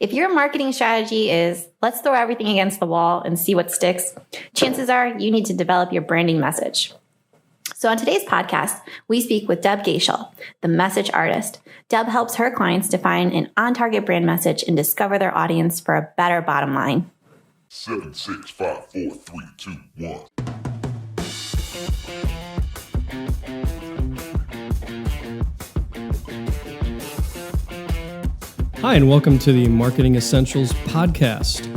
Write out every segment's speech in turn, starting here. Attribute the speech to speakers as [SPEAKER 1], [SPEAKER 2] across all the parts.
[SPEAKER 1] If your marketing strategy is let's throw everything against the wall and see what sticks, chances are you need to develop your branding message. So on today's podcast, we speak with Deb Goeschel, the message artist. Deb helps her clients define an on-target brand message and discover their audience for a better bottom line.
[SPEAKER 2] 7, 6, 5, 4, 3, 2, 1.
[SPEAKER 3] Hi, and welcome to the Marketing Essentials podcast.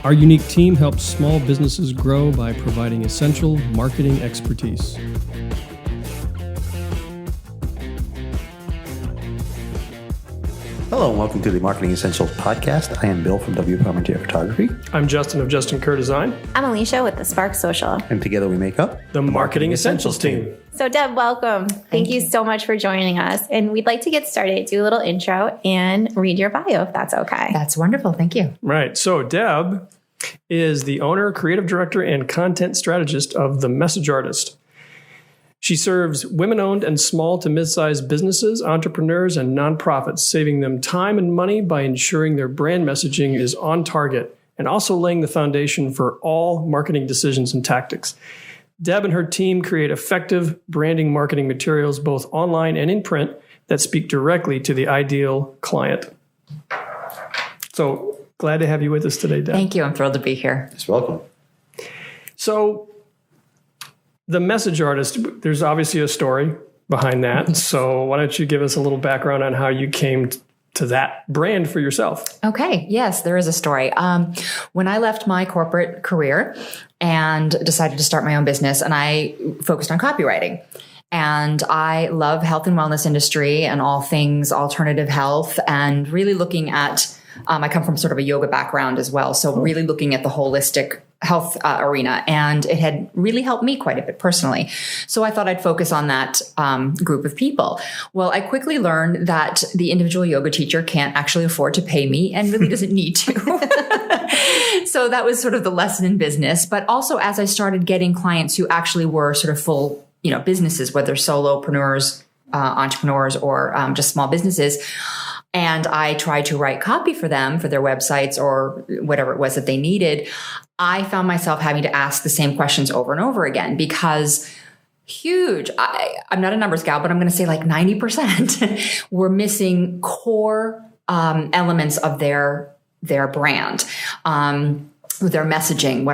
[SPEAKER 3] Our unique team helps small businesses grow by providing essential marketing expertise.
[SPEAKER 4] Hello and welcome to the Marketing Essentials podcast. I am Bill from W. Palmentier Photography.
[SPEAKER 3] I'm Justin of Justin Kerr Design.
[SPEAKER 1] I'm Alicia with the Spark Social.
[SPEAKER 4] And together we make up
[SPEAKER 3] the Marketing Essentials team.
[SPEAKER 1] So Deb, welcome. Thank you so much for joining us. And we'd like to get started, do a little intro and read your bio if that's okay.
[SPEAKER 5] That's wonderful. Thank you.
[SPEAKER 3] Right. So Deb is the owner, creative director, and content strategist of The Message Artist. She serves women-owned and small to mid-sized businesses, entrepreneurs, and nonprofits, saving them time and money by ensuring their brand messaging is on target and also laying the foundation for all marketing decisions and tactics. Deb and her team create effective branding marketing materials both online and in print that speak directly to the ideal client. So glad to have you with us today, Deb.
[SPEAKER 5] Thank you. I'm thrilled to be here.
[SPEAKER 4] Yes, welcome.
[SPEAKER 3] So The Message Artist, there's obviously a story behind that. So why don't you give us a little background on how you came to that brand for yourself?
[SPEAKER 5] Okay. Yes, there is a story. When I left my corporate career and decided to start my own business, and I focused on copywriting. And I love health and wellness industry and all things alternative health, and really looking at, I come from sort of a yoga background as well. So really looking at the holistic health arena, and it had really helped me quite a bit personally. So I thought I'd focus on that group of people. Well, I quickly learned that the individual yoga teacher can't actually afford to pay me and really doesn't need to. So that was sort of the lesson in business. But also as I started getting clients who actually were sort of full, businesses, whether solopreneurs, entrepreneurs, or just small businesses, and I tried to write copy for them for their websites or whatever it was that they needed, I found myself having to ask the same questions over and over again because I'm not a numbers gal, but I'm going to say like 90% were missing core elements of their brand. Their messaging,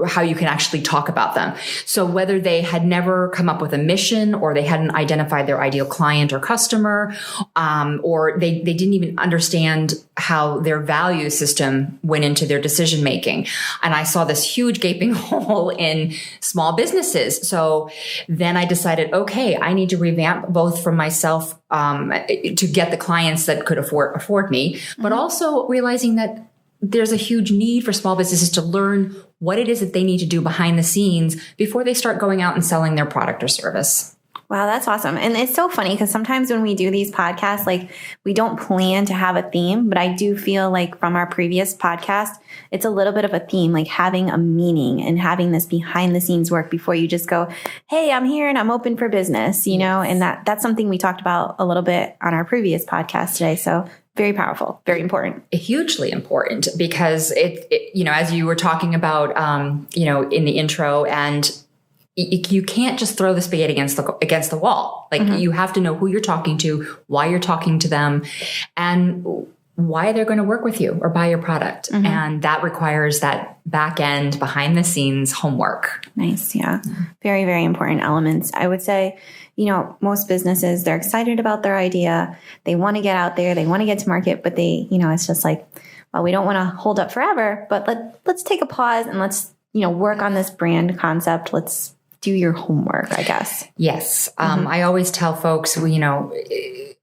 [SPEAKER 5] how you can actually talk about them. So whether they had never come up with a mission, or they hadn't identified their ideal client or customer, or they didn't even understand how their value system went into their decision making. And I saw this huge gaping hole in small businesses. So then I decided, okay, I need to revamp both for myself to get the clients that could afford me, but also realizing that there's a huge need for small businesses to learn what it is that they need to do behind the scenes before they start going out and selling their product or service.
[SPEAKER 1] Wow, that's awesome. And it's so funny because sometimes when we do these podcasts, like we don't plan to have a theme, but I do feel like from our previous podcast, it's a little bit of a theme, like having a meaning and having this behind the scenes work before you just go, hey, I'm here and I'm open for business, and that's something we talked about a little bit on our previous podcast today. So very powerful, very important.
[SPEAKER 5] Hugely important because it as you were talking about, in the intro, and you can't just throw the spaghetti against the wall. Like you have to know who you're talking to, why you're talking to them, and why they're going to work with you or buy your product. And that requires that back end, behind the scenes homework.
[SPEAKER 1] Nice. Yeah. Very, very important elements. I would say, most businesses, they're excited about their idea. They want to get out there. They want to get to market, but they, it's just like, well, we don't want to hold up forever, but let's take a pause and let's, work on this brand concept. Let's do your homework, I guess.
[SPEAKER 5] Yes. I always tell folks,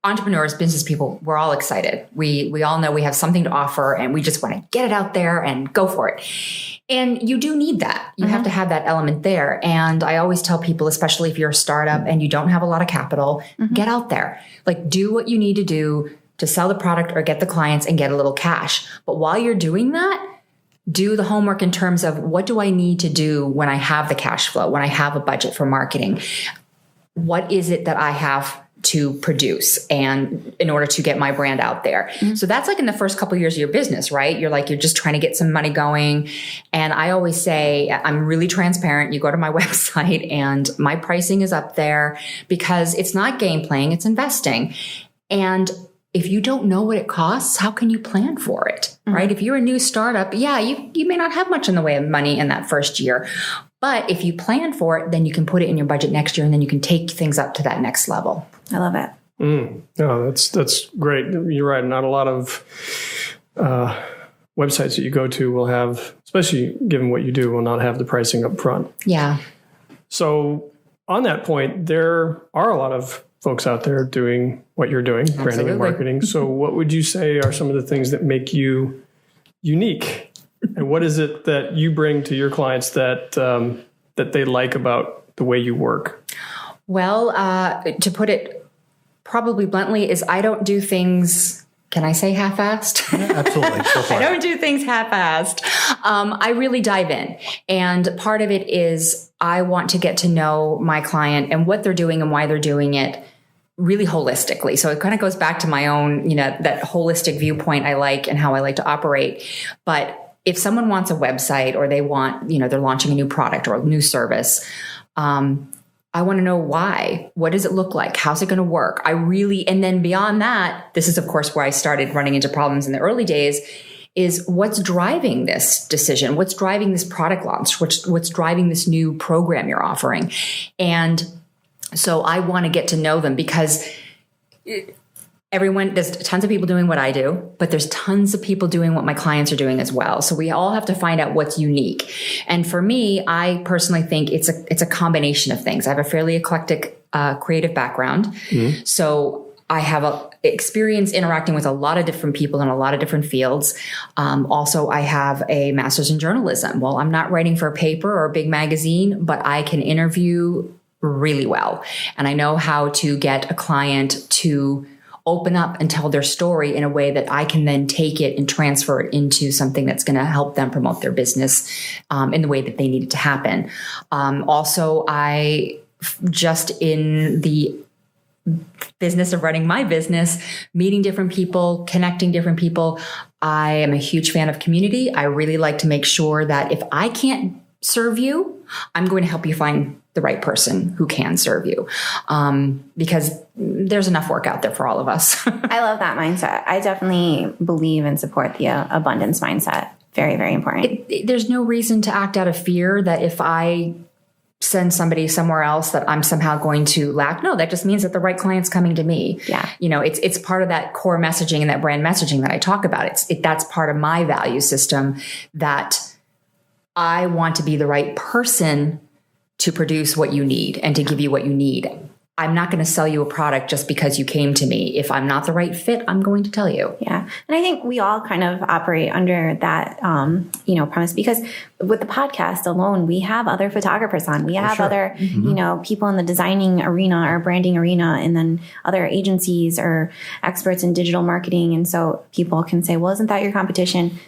[SPEAKER 5] entrepreneurs, business people, we're all excited. We all know we have something to offer and we just want to get it out there and go for it. And you do need that. You have to have that element there. And I always tell people, especially if you're a startup and you don't have a lot of capital, get out there. Like do what you need to do to sell the product or get the clients and get a little cash. But while you're doing that, do the homework in terms of what do I need to do when I have the cash flow, when I have a budget for marketing? What is it that I have to produce and in order to get my brand out there. So that's like in the first couple of years of your business, right? You're just trying to get some money going. And I always say, I'm really transparent. You go to my website and my pricing is up there because it's not game playing, it's investing. And if you don't know what it costs, how can you plan for it, right? If you're a new startup, you may not have much in the way of money in that first year. But if you plan for it, then you can put it in your budget next year and then you can take things up to that next level.
[SPEAKER 1] I love it.
[SPEAKER 3] No, that's great. You're right. Not a lot of websites that you go to will have, especially given what you do, will not have the pricing up front.
[SPEAKER 5] Yeah.
[SPEAKER 3] So on that point, there are a lot of folks out there doing what you're doing, branding and marketing. So what would you say are some of the things that make you unique? And what is it that you bring to your clients that that they like about the way you work?
[SPEAKER 5] Well, to put it probably bluntly, is I don't do things, can I say half-assed?
[SPEAKER 4] Yeah, absolutely. Go for
[SPEAKER 5] I
[SPEAKER 4] it.
[SPEAKER 5] don't do things half-assed. I really dive in. And part of it is I want to get to know my client and what they're doing and why they're doing it really holistically. So it kind of goes back to my own, that holistic viewpoint I like and how I like to operate. But if someone wants a website or they want, they're launching a new product or a new service, I want to know why. What does it look like? How's it going to work? And then beyond that, this is of course where I started running into problems in the early days, is what's driving this decision? What's driving this product launch? What's driving this new program you're offering? And so I want to get to know them because there's tons of people doing what I do, but there's tons of people doing what my clients are doing as well. So we all have to find out what's unique. And for me, I personally think it's a combination of things. I have a fairly eclectic creative background. So I have experience interacting with a lot of different people in a lot of different fields. Also, I have a master's in journalism. Well, I'm not writing for a paper or a big magazine, but I can interview really well. And I know how to get a client to open up and tell their story in a way that I can then take it and transfer it into something that's going to help them promote their business in the way that they need it to happen. Also, I just in the business of running my business, meeting different people, connecting different people. I am a huge fan of community. I really like to make sure that if I can't serve you, I'm going to help you find the right person who can serve you. Because there's enough work out there for all of us.
[SPEAKER 1] I love that mindset. I definitely believe and support the abundance mindset. Very, very important.
[SPEAKER 5] There's no reason to act out of fear that if I send somebody somewhere else that I'm somehow going to lack. No, that just means that the right client's coming to me.
[SPEAKER 1] Yeah.
[SPEAKER 5] It's part of that core messaging and that brand messaging that I talk about. That's part of my value system, that I want to be the right person to produce what you need and to give you what you need. I'm not going to sell you a product just because you came to me. If I'm not the right fit, I'm going to tell you.
[SPEAKER 1] Yeah. And I think we all kind of operate under that, premise, because with the podcast alone, we have other photographers on, we have other, people in the designing arena or branding arena, and then other agencies or experts in digital marketing. And so people can say, well, isn't that your competition?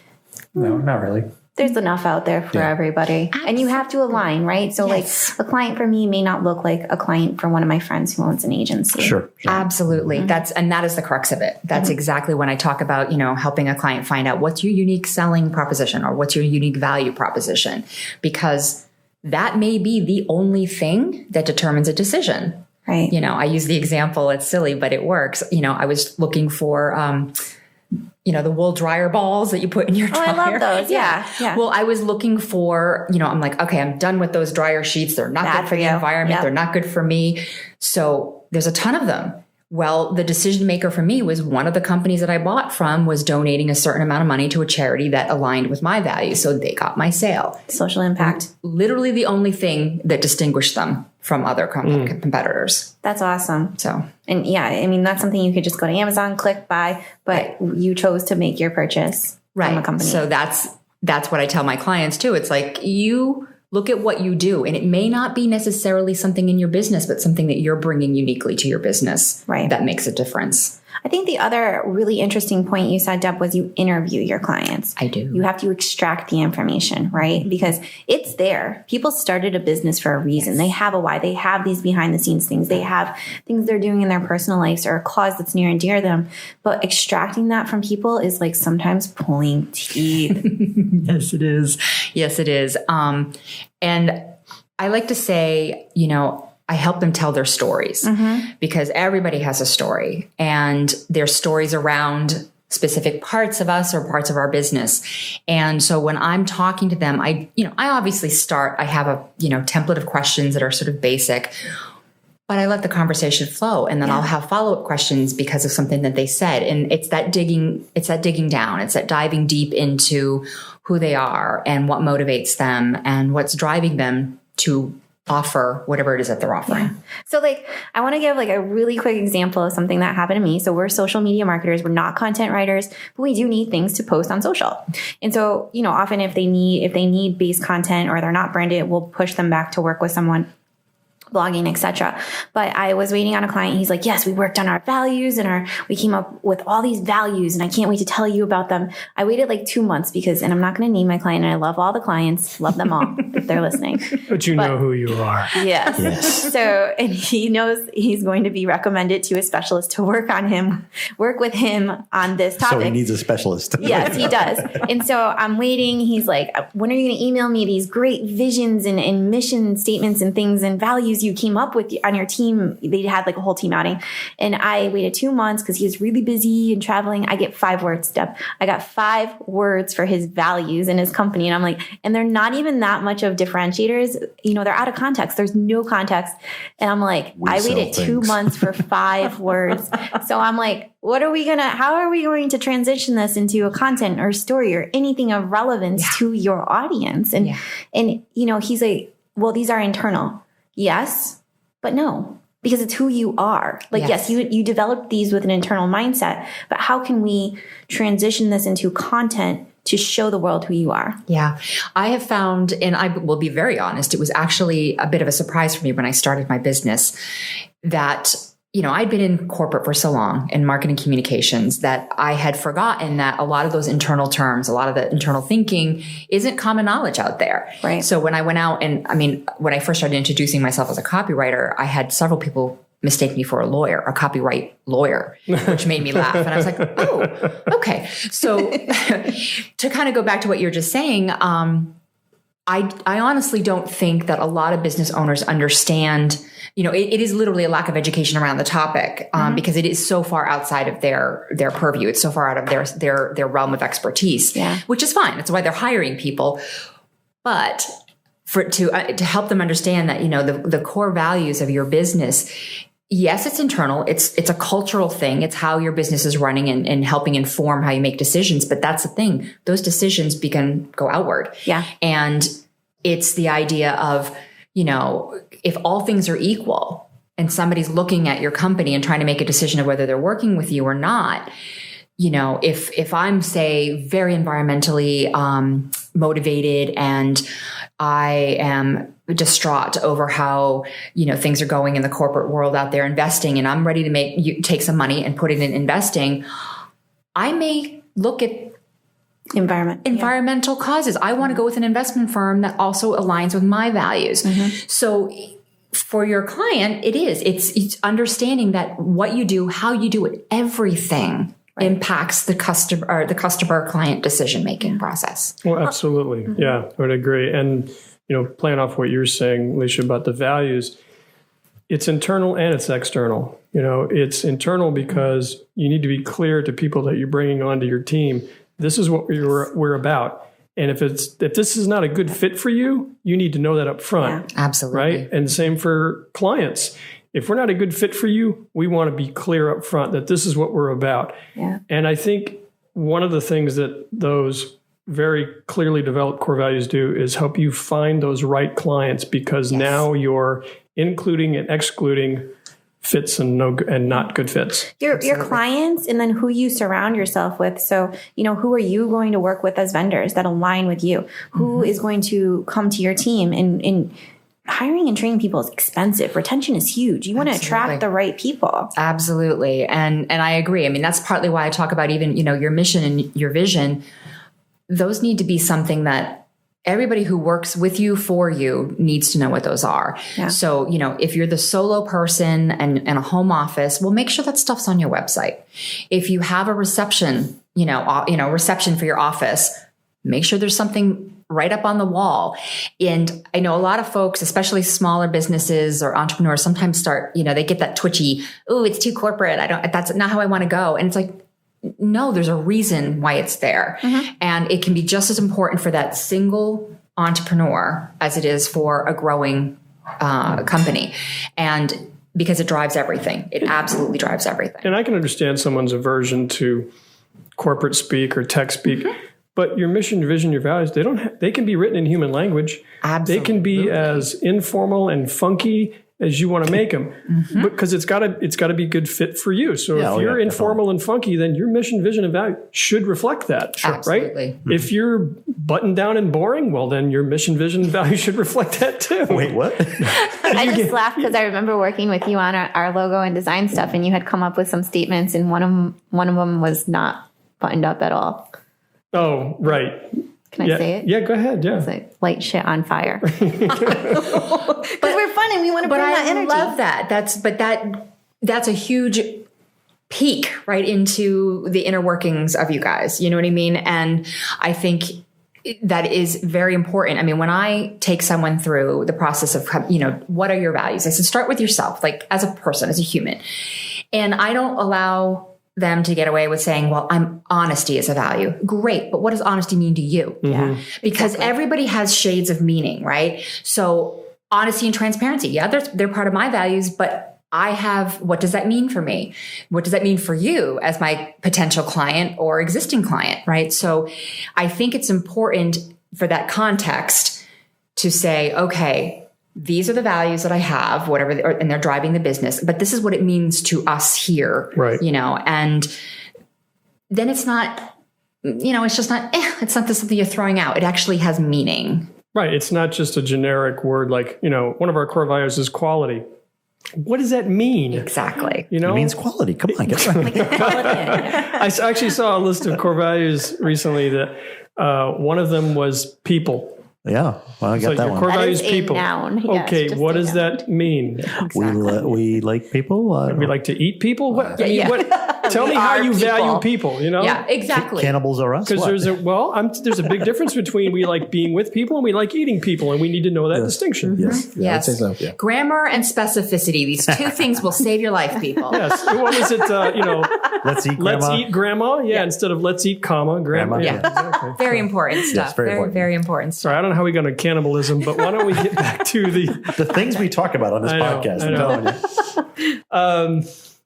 [SPEAKER 4] No, not really.
[SPEAKER 1] There's enough out there for everybody. Absolutely. And you have to align, right? So like a client for me may not look like a client for one of my friends who owns an agency.
[SPEAKER 4] Sure.
[SPEAKER 5] Absolutely. Mm-hmm. That is the crux of it. That's exactly when I talk about, helping a client find out what's your unique selling proposition or what's your unique value proposition, because that may be the only thing that determines a decision.
[SPEAKER 1] Right.
[SPEAKER 5] I use the example, it's silly, but it works. I was looking for, the wool dryer balls that you put in your dryer.
[SPEAKER 1] Oh, I love those. Yeah.
[SPEAKER 5] Well, I was looking for, I'm like, okay, I'm done with those dryer sheets. They're not good for the environment. Yep. They're not good for me. So there's a ton of them. Well, the decision maker for me was one of the companies that I bought from was donating a certain amount of money to a charity that aligned with my values. So they got my sale.
[SPEAKER 1] Social impact.
[SPEAKER 5] Literally the only thing that distinguished them from other competitors.
[SPEAKER 1] That's awesome.
[SPEAKER 5] So,
[SPEAKER 1] and that's something you could just go to Amazon, click, buy, but you chose to make your purchase from a company.
[SPEAKER 5] So that's what I tell my clients too. It's like, you look at what you do, and it may not be necessarily something in your business, but something that you're bringing uniquely to your business.
[SPEAKER 1] Right.
[SPEAKER 5] That makes a difference.
[SPEAKER 1] I think the other really interesting point you said, Deb, was you interview your clients.
[SPEAKER 5] I do.
[SPEAKER 1] You have to extract the information, right? Because it's there. People started a business for a reason. They have a why. They have these behind the scenes things. They have things they're doing in their personal lives or a cause that's near and dear to them. But extracting that from people is like sometimes pulling teeth.
[SPEAKER 5] Yes, it is. Yes, it is. And I like to say, I help them tell their stories because everybody has a story, and there's stories around specific parts of us or parts of our business. And so when I'm talking to them, I obviously I have a, template of questions that are sort of basic, but I let the conversation flow, and then I'll have follow-up questions because of something that they said. And it's that digging down. It's that diving deep into who they are and what motivates them and what's driving them to offer whatever it is that they're offering.
[SPEAKER 1] Yeah. So I want to give a really quick example of something that happened to me. So we're social media marketers. We're not content writers, but we do need things to post on social. And so, often if they need base content or they're not branded, we'll push them back to work with someone blogging, etc. But I was waiting on a client. He's like, yes, we worked on our values and we came up with all these values and I can't wait to tell you about them. I waited 2 months and I'm not going to name my client, and I love all the clients, love them all if they're listening.
[SPEAKER 3] But you know who you are.
[SPEAKER 1] Yes. So, and he knows he's going to be recommended to a specialist to work with him on this topic.
[SPEAKER 4] So he needs a specialist.
[SPEAKER 1] Yes, he does. And so I'm waiting. He's like, when are you going to email me these great visions and mission statements and things and values you came up with on your team? They had a whole team outing, and I waited 2 months because he was really busy and traveling. I get 5 words, Deb. I got 5 words for his values in his company, and I'm like, and they're not even that much of differentiators. They're out of context. There's no context, and I'm like, I waited 2 months for 5 words. So I'm like, how are we going to transition this into a content or story or anything of relevance to your audience? And he's like, well, these are internal. Yes, but no, because it's who you are. Yes, you developed these with an internal mindset, but how can we transition this into content to show the world who you are? Yeah.
[SPEAKER 5] I have found, and I will be very honest, it was actually a bit of a surprise for me when I started my business that I'd been in corporate for so long in marketing communications that I had forgotten that a lot of those internal terms, a lot of the internal thinking isn't common knowledge out there.
[SPEAKER 1] Right.
[SPEAKER 5] So when I went out when I first started introducing myself as a copywriter, I had several people mistake me for a lawyer, a copyright lawyer, which made me laugh. And I was like, oh, okay. So to kind of go back to what you're just saying, I honestly don't think that a lot of business owners understand, it is literally a lack of education around the topic, because it is so far outside of their purview. It's so far out of their realm of expertise, which is fine. That's why they're hiring people. But to help them understand that, the core values of your business, yes, it's internal. It's a cultural thing. It's how your business is running and helping inform how you make decisions. But that's the thing. Those decisions can go outward.
[SPEAKER 1] Yeah.
[SPEAKER 5] And it's the idea of, if all things are equal and somebody's looking at your company and trying to make a decision of whether they're working with you or not, if I'm, say, very environmentally motivated and I am distraught over how, things are going in the corporate world out there investing, and I'm ready to take some money and put it in investing, I may look at environmental causes. I want to go with an investment firm that also aligns with my values. So for your client, it's understanding that what you do, how you do it, everything impacts the customer client decision-making process.
[SPEAKER 3] Well, absolutely. Yeah, I would agree. And, playing off what you're saying, Alicia, about the values, it's internal and it's external. It's internal because you need to be clear to people that you're bringing onto your team. This is what we're about. And if this is not a good fit for you, you need to know that up front.
[SPEAKER 5] Yeah, absolutely.
[SPEAKER 3] Right? And same for clients. If we're not a good fit for you, we want to be clear up front that this is what we're about.
[SPEAKER 1] Yeah.
[SPEAKER 3] And I think one of the things that those very clearly developed core values do is help you find those right clients, because now you're including and excluding fits and not good fits.
[SPEAKER 1] Your clients, and then who you surround yourself with. So, who are you going to work with as vendors that align with you? Who is going to come to your team and hiring and training people is expensive. Retention is huge. You want to attract the right people.
[SPEAKER 5] Absolutely. And I agree. I mean, that's partly why I talk about even, your mission and your vision. Those need to be something that everybody who works with you, for you, needs to know what those are. Yeah. So, if you're the solo person and a home office, well, make sure that stuff's on your website. If you have a reception, reception for your office, make sure there's something right up on the wall. And I know a lot of folks, especially smaller businesses or entrepreneurs, sometimes start, they get that twitchy, oh, it's too corporate. That's not how I want to go. And it's like, no, there's a reason why it's there. Mm-hmm. And it can be just as important for that single entrepreneur as it is for a growing company. And because it drives everything. It absolutely drives everything.
[SPEAKER 3] And I can understand someone's aversion to corporate speak or tech speak. Mm-hmm. But your mission, your vision, your values, they can be written in human language. Absolutely. They can be as informal and funky as you want to make them, mm-hmm. because it's got to be a good fit for you. So if you're informal and funky, then your mission, vision, and value should reflect that, right? Mm-hmm. If you're buttoned down and boring, well, then your mission, vision, and value should reflect that too.
[SPEAKER 4] Wait, what?
[SPEAKER 1] I just laughed because I remember working with you on our logo and design stuff, and you had come up with some statements, and one of them was not buttoned up at all.
[SPEAKER 3] Oh, right.
[SPEAKER 1] Can I say it?
[SPEAKER 3] Yeah, go ahead. Yeah.
[SPEAKER 1] It's like light shit on fire. Because we're fun and we want to bring that energy.
[SPEAKER 5] I love that. That's a huge peek right into the inner workings of you guys. You know what I mean? And I think that is very important. I mean, when I take someone through the process of, what are your values? I said, start with yourself, like as a person, as a human. And I don't allow them to get away with saying, well, honesty is a value. Great. But what does honesty mean to you?
[SPEAKER 3] Mm-hmm. Yeah.
[SPEAKER 5] Because everybody has shades of meaning, right? So honesty and transparency. Yeah, they're part of my values, but what does that mean for me? What does that mean for you as my potential client or existing client, right? So I think it's important for that context to say, okay, these are the values that I have, and they're driving the business, but this is what it means to us here,
[SPEAKER 3] right?
[SPEAKER 5] And then it's not, it's just not, it's not something you're throwing out. It actually has meaning.
[SPEAKER 3] Right. It's not just a generic word like, one of our core values is quality. What does that mean?
[SPEAKER 5] Exactly.
[SPEAKER 4] It means quality. Come on, get right.
[SPEAKER 3] I actually saw a list of core values recently that one of them was people.
[SPEAKER 4] Yeah, well, I got that
[SPEAKER 3] your
[SPEAKER 4] one.
[SPEAKER 3] Core value is people.
[SPEAKER 1] Noun.
[SPEAKER 3] Okay, what does that mean?
[SPEAKER 4] Exactly. We like people.
[SPEAKER 3] We like to eat people. What? Tell me how you value people.
[SPEAKER 5] Yeah, exactly.
[SPEAKER 4] Cannibals are us.
[SPEAKER 3] Because there's a big difference between we like being with people and we like eating people, and we need to know that distinction.
[SPEAKER 4] Yes,
[SPEAKER 5] yes.
[SPEAKER 4] I'd say so. Yeah.
[SPEAKER 5] Grammar and specificity. These two things will save your life, people.
[SPEAKER 3] Yes. What is it?
[SPEAKER 4] Let's eat grandma.
[SPEAKER 3] Let's eat grandma. Yeah, instead of let's eat grandma.
[SPEAKER 5] Yeah,
[SPEAKER 3] exactly.
[SPEAKER 5] Very important stuff.
[SPEAKER 4] Yes, very
[SPEAKER 5] important stuff.
[SPEAKER 3] Sorry, I don't know how we got on cannibalism, but why don't we get back to the
[SPEAKER 4] things we talk about on this podcast?
[SPEAKER 3] I know.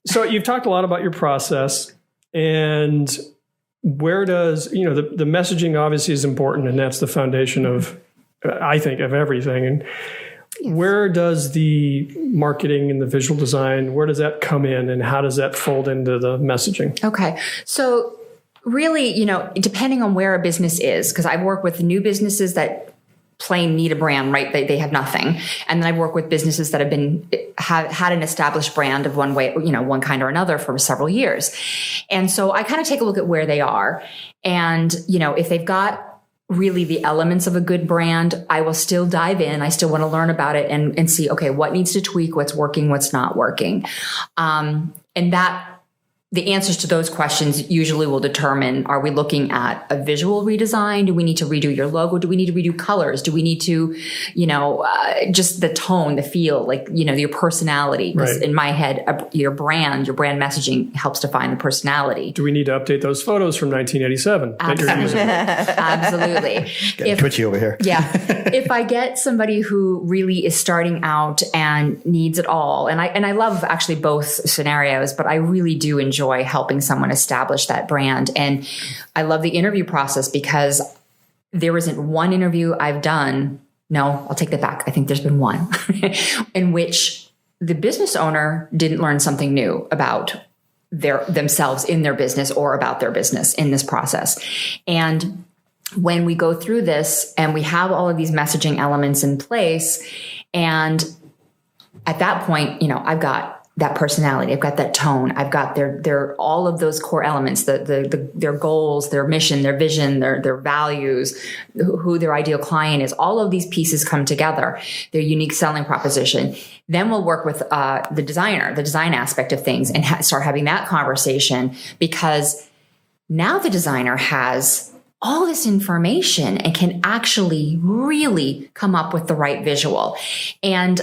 [SPEAKER 3] So you've talked a lot about your process, and where does the messaging obviously is important, and that's the foundation of I think of everything. And where does the marketing and the visual design, where does that come in, and how does that fold into the messaging?
[SPEAKER 5] Okay, so really, depending on where a business is, because I've worked with new businesses that plain need a brand, right? They have nothing. And then I work with businesses that have had an established brand of one way, one kind or another for several years. And so I kind of take a look at where they are. And, if they've got really the elements of a good brand, I will still dive in. I still want to learn about it and see, okay, what needs to tweak, what's working, what's not working. And the answers to those questions usually will determine, are we looking at a visual redesign? Do we need to redo your logo? Do we need to redo colors? Do we need to, just the tone, the feel, your personality? Because in my head, your brand messaging helps define the personality.
[SPEAKER 3] Do we need to update those photos from 1987 that you're using?
[SPEAKER 5] Absolutely.
[SPEAKER 4] Getting twitchy over here.
[SPEAKER 5] Yeah. If I get somebody who really is starting out and needs it all, and I love actually both scenarios, but I really do enjoy helping someone establish that brand. And I love the interview process because there isn't one interview I've done. No, I'll take that back. I think there's been one in which the business owner didn't learn something new about themselves in their business or about their business in this process. And when we go through this and we have all of these messaging elements in place, And at that point, I've got that personality, I've got that tone, I've got their all of those core elements, their goals, their mission, their vision, their values, who their ideal client is. All of these pieces come together, their unique selling proposition. Then we'll work with the design aspect of things, and start having that conversation, because now the designer has all this information and can actually really come up with the right visual. And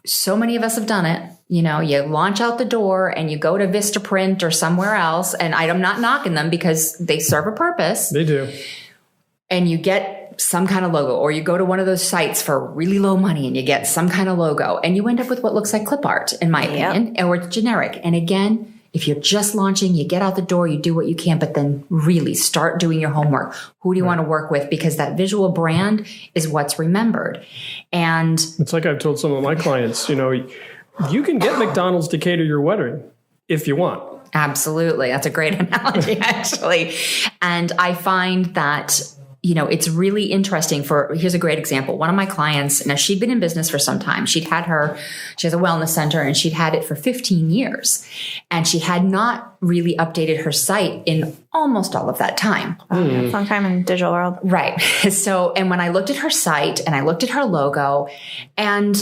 [SPEAKER 5] so many of us have done it. You launch out the door and you go to Vistaprint or somewhere else, and I'm not knocking them because they serve a purpose.
[SPEAKER 3] They do.
[SPEAKER 5] And you get some kind of logo, or you go to one of those sites for really low money and you get some kind of logo, and you end up with what looks like clip art, in my opinion, or it's generic. And again, if you're just launching, you get out the door, you do what you can, but then really start doing your homework. Who do you want to work with? Because that visual brand is what's remembered. And
[SPEAKER 3] it's like I've told some of my clients, you can get McDonald's to cater your wedding if you want.
[SPEAKER 5] Absolutely. That's a great analogy, actually. And I find that, it's really interesting. Here's a great example. One of my clients, now she'd been in business for some time. She has a wellness center, and she'd had it for 15 years. And she had not really updated her site in almost all of that time.
[SPEAKER 1] That's a long time in the digital world.
[SPEAKER 5] Right. So, and when I looked at her site and I looked at her logo, and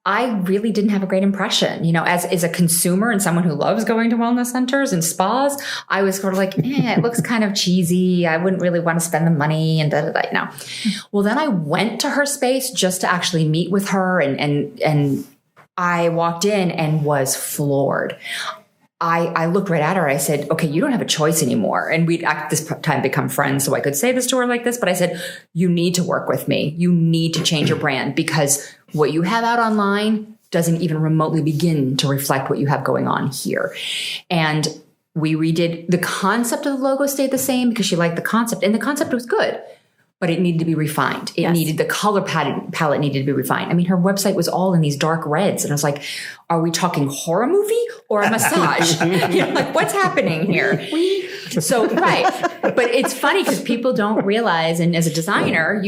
[SPEAKER 5] I really didn't have a great impression. As a consumer and someone who loves going to wellness centers and spas, I was sort of like, it looks kind of cheesy. I wouldn't really want to spend the money and da. Well, then I went to her space just to actually meet with her, and I walked in and was floored. I looked right at her. I said, okay, you don't have a choice anymore. And we'd at this time become friends, so I could say this to her like this. But I said, you need to work with me. You need to change your brand, because what you have out online doesn't even remotely begin to reflect what you have going on here. And we redid the concept of the logo, stayed the same because she liked the concept, and the concept was good, but it needed to be refined. It needed, the color palette needed to be refined. I mean, her website was all in these dark reds. And I was like, are we talking horror movie or a massage? What's happening here? So, right. But it's funny because people don't realize, and as a designer,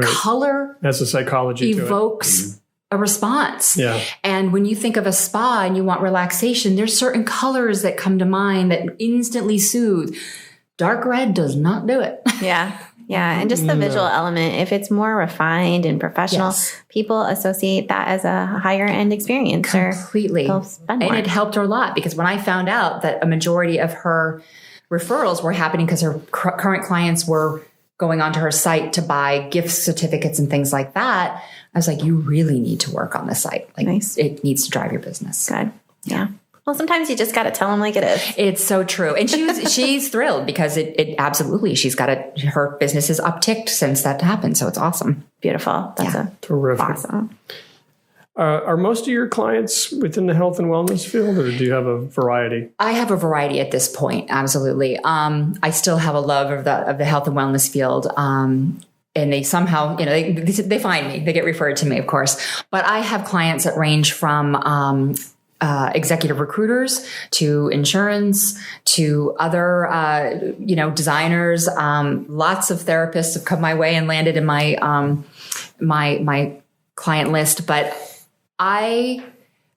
[SPEAKER 5] color
[SPEAKER 3] has a psychology
[SPEAKER 5] evokes a response.
[SPEAKER 3] Yeah.
[SPEAKER 5] And when you think of a spa and you want relaxation, there's certain colors that come to mind that instantly soothe. Dark red does not do it.
[SPEAKER 1] Yeah. Yeah. And just the visual element, if it's more refined and professional, people associate that as a higher end experience.
[SPEAKER 5] Completely. And it helped her a lot, because when I found out that a majority of her referrals were happening because her current clients were going onto her site to buy gift certificates and things like that, I was like, you really need to work on the site. Nice. It needs to drive your business.
[SPEAKER 1] Good. Yeah. Well, sometimes you just got to tell them like it is.
[SPEAKER 5] It's so true. And she's thrilled, because it absolutely, her business has upticked since that happened. So it's awesome.
[SPEAKER 1] Beautiful. That's
[SPEAKER 3] terrific.
[SPEAKER 1] Awesome.
[SPEAKER 3] Are most of your clients within the health and wellness field, or do you have a variety?
[SPEAKER 5] I have a variety at this point. Absolutely. I still have a love of the health and wellness field. And they somehow, they find me, they get referred to me, of course, but I have clients that range from, executive recruiters to insurance to other, designers. Lots of therapists have come my way and landed in my my client list. But I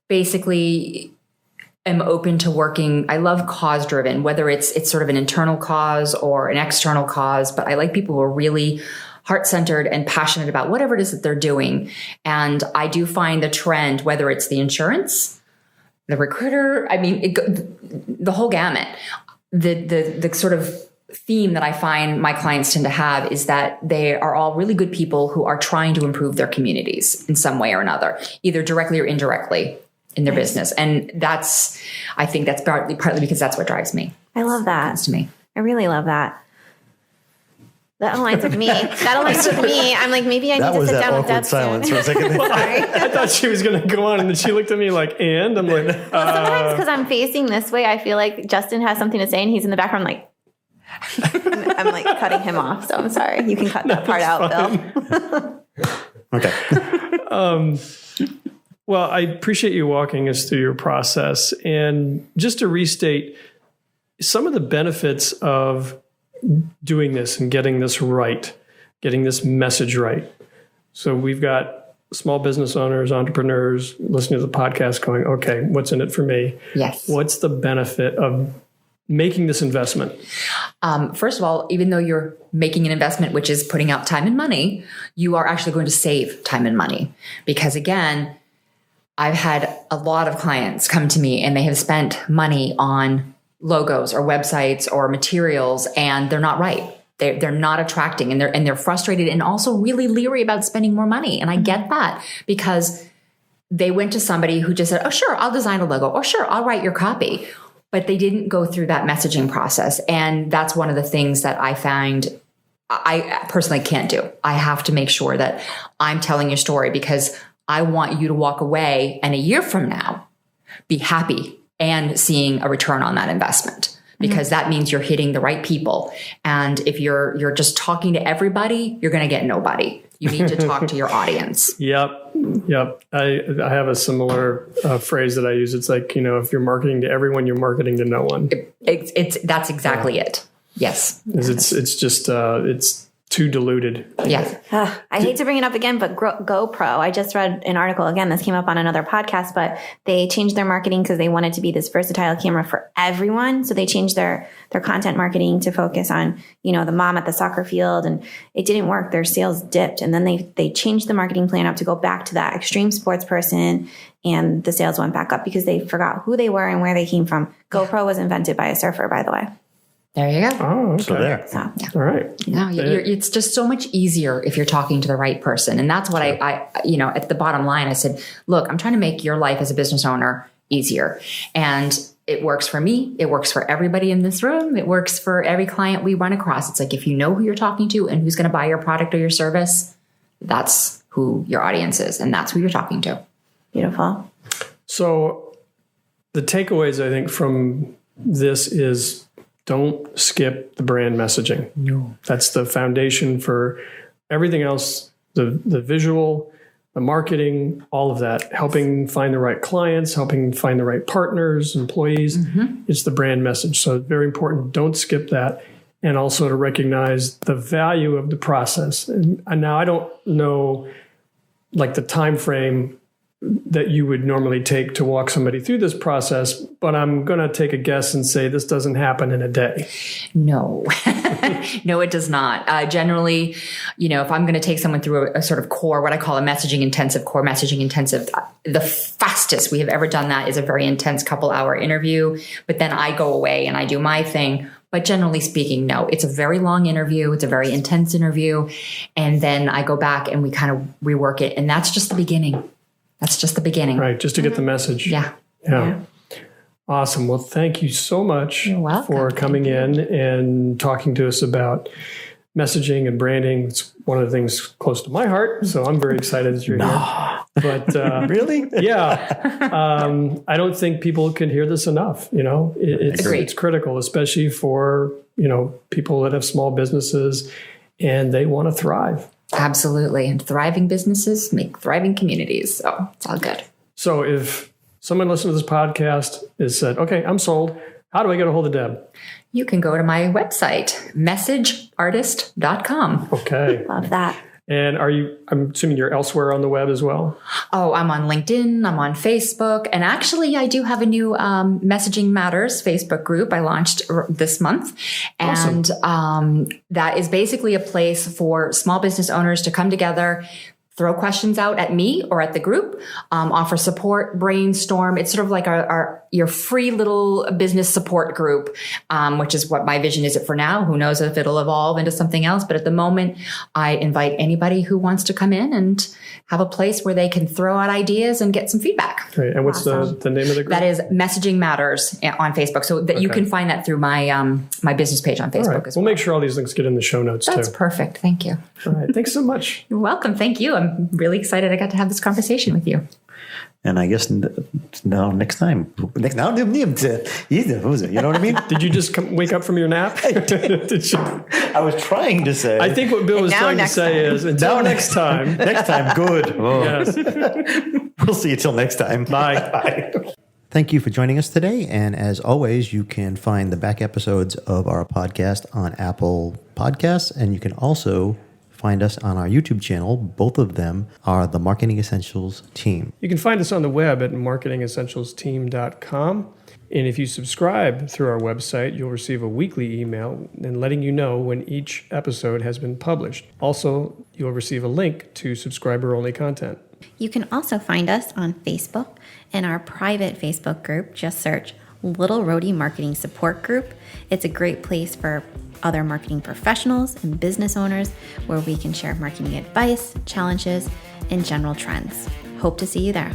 [SPEAKER 5] basically am open to working. I love cause driven, whether it's sort of an internal cause or an external cause. But I like people who are really heart-centered and passionate about whatever it is that they're doing. And I do find the trend, whether it's the insurance, the recruiter, the whole gamut. The sort of theme that I find my clients tend to have is that they are all really good people who are trying to improve their communities in some way or another, either directly or indirectly in their business. And I think that's partly because that's what drives me.
[SPEAKER 1] I love that.
[SPEAKER 5] That's to me.
[SPEAKER 1] I really love that. That aligns with me. I'm like, maybe I need to sit down with Deb
[SPEAKER 4] silence
[SPEAKER 1] soon.
[SPEAKER 4] for a second.
[SPEAKER 1] Sorry.
[SPEAKER 3] I thought she was going to go on, and then she looked at me like, and? I'm like,
[SPEAKER 1] Sometimes because I'm facing this way, I feel like Justin has something to say, and he's in the background like, I'm like cutting him off. So I'm sorry. You can cut that part out, Bill.
[SPEAKER 4] Okay.
[SPEAKER 3] Well, I appreciate you walking us through your process. And just to restate, some of the benefits of doing this and getting this right, getting this message right. So we've got small business owners, entrepreneurs listening to the podcast going, okay, what's in it for me?
[SPEAKER 5] Yes.
[SPEAKER 3] What's the benefit of making this investment?
[SPEAKER 5] First of all, even though you're making an investment, which is putting out time and money, you are actually going to save time and money. Because again, I've had a lot of clients come to me and they have spent money on logos or websites or materials, and they're not right. They're not attracting, and they're frustrated and also really leery about spending more money. And I get that, because they went to somebody who just said, oh, sure, I'll design a logo, or sure, I'll write your copy. But they didn't go through that messaging process. And that's one of the things that I find I personally can't do. I have to make sure that I'm telling your story, because I want you to walk away and a year from now be happy and seeing a return on that investment, because that means you're hitting the right people. And if you're just talking to everybody, you're going to get nobody. You need to talk to your audience.
[SPEAKER 3] Yep. I have a similar phrase that I use. It's like, if you're marketing to everyone, you're marketing to no one.
[SPEAKER 5] That's exactly it. Yes.
[SPEAKER 3] It's just, it's too diluted.
[SPEAKER 5] Yeah.
[SPEAKER 1] I hate to bring it up again, but GoPro, I just read an article, again, this came up on another podcast, but they changed their marketing because they wanted to be this versatile camera for everyone. So they changed their content marketing to focus on, the mom at the soccer field, and it didn't work. Their sales dipped. And then they changed the marketing plan up to go back to that extreme sports person, and the sales went back up because they forgot who they were and where they came from. GoPro was invented by a surfer, by the way.
[SPEAKER 5] There you go.
[SPEAKER 3] Oh, okay.
[SPEAKER 4] So there.
[SPEAKER 1] So, yeah.
[SPEAKER 3] All right.
[SPEAKER 5] No, it's just so much easier if you're talking to the right person. And that's what I at the bottom line, I said, look, I'm trying to make your life as a business owner easier. And it works for me. It works for everybody in this room. It works for every client we run across. It's like, if you know who you're talking to and who's going to buy your product or your service, that's who your audience is. And that's who you're talking to.
[SPEAKER 1] Beautiful.
[SPEAKER 3] So the takeaways, I think, from this is, don't skip the brand messaging. No. That's the foundation for everything else, the visual, the marketing, all of that, helping find the right clients, helping find the right partners, employees. It's the brand message. So it's very important. Don't skip that. And also to recognize the value of the process. And now I don't know like the time frame that you would normally take to walk somebody through this process, but I'm going to take a guess and say this doesn't happen in a day.
[SPEAKER 5] No, no, it does not. Generally, if I'm going to take someone through a sort of core, what I call a core messaging intensive, the fastest we have ever done that is a very intense couple-hour interview, but then I go away and I do my thing. But generally speaking, no, it's a very long interview. It's a very intense interview. And then I go back and we kind of rework it. And that's just the beginning. Right. Just to get the message. Yeah.
[SPEAKER 3] Awesome. Well, thank you so much for coming in and talking to us about messaging and branding. It's one of the things close to my heart. So I'm very excited that you're here. But
[SPEAKER 4] really?
[SPEAKER 3] Yeah. I don't think people can hear this enough. It's critical, especially for, people that have small businesses and they want to thrive.
[SPEAKER 5] Absolutely. And thriving businesses make thriving communities. So it's all good.
[SPEAKER 3] So if someone listening to this podcast is said, okay, I'm sold, how do I get a hold of Deb?
[SPEAKER 5] You can go to my website, messageartist.com.
[SPEAKER 3] Okay.
[SPEAKER 1] Love that.
[SPEAKER 3] And I'm assuming you're elsewhere on the web as well?
[SPEAKER 5] Oh, I'm on LinkedIn. I'm on Facebook. And actually, I do have a new Messaging Matters Facebook group I launched this month. And that is basically a place for small business owners to come together, throw questions out at me or at the group, offer support, brainstorm. It's sort of like your free little business support group, which is what my vision is for now. Who knows if it'll evolve into something else. But at the moment, I invite anybody who wants to come in and have a place where they can throw out ideas and get some feedback.
[SPEAKER 3] Great. And what's the name of the group?
[SPEAKER 5] That is Messaging Matters on Facebook. So that you can find that through my my business page on Facebook as well.
[SPEAKER 3] We'll make sure all these links get in the show notes too.
[SPEAKER 5] That's perfect. Thank you.
[SPEAKER 3] All right. Thanks so much.
[SPEAKER 5] You're welcome. Thank you. I'm really excited I got to have this conversation with you.
[SPEAKER 4] And I guess now next time. You know what I mean?
[SPEAKER 3] Did you just wake up from your nap? Did you?
[SPEAKER 4] I was trying to say.
[SPEAKER 3] I think what Bill was trying to say is until next time.
[SPEAKER 4] Next time, good. Oh.
[SPEAKER 3] Yes.
[SPEAKER 4] We'll see you till next time.
[SPEAKER 3] Bye.
[SPEAKER 4] Bye. Thank you for joining us today. And as always, you can find the back episodes of our podcast on Apple Podcasts. And you can also find us on our YouTube channel. Both of them are the Marketing Essentials team.
[SPEAKER 3] You can find us on the web at marketingessentialsteam.com. And if you subscribe through our website, you'll receive a weekly email and letting you know when each episode has been published. Also, you'll receive a link to subscriber-only content.
[SPEAKER 1] You can also find us on Facebook in our private Facebook group. Just search Little Roadie Marketing Support Group. It's a great place for other marketing professionals and business owners where we can share marketing advice, challenges, and general trends. Hope to see you there.